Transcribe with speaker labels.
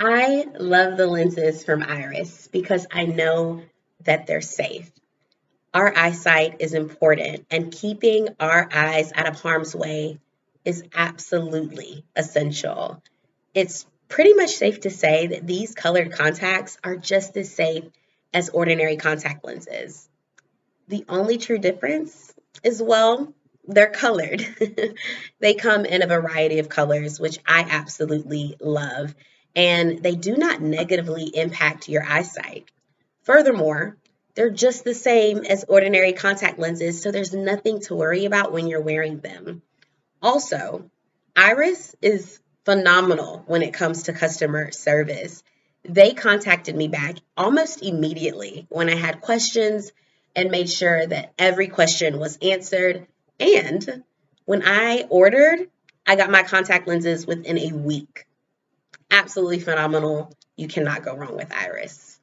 Speaker 1: I love the lenses from Iris because I know that they're safe. Our eyesight is important, and keeping our eyes out of harm's way is absolutely essential. It's pretty much safe to say that these colored contacts are just as safe as ordinary contact lenses. The only true difference is, well, they're colored. They come in a variety of colors, which I absolutely love, and they do not negatively impact your eyesight. Furthermore, they're just the same as ordinary contact lenses, so there's nothing to worry about when you're wearing them. Also, Iris is phenomenal when it comes to customer service. They contacted me back almost immediately when I had questions and made sure that every question was answered. And when I ordered, I got my contact lenses within a week. Absolutely phenomenal. You cannot go wrong with Iris.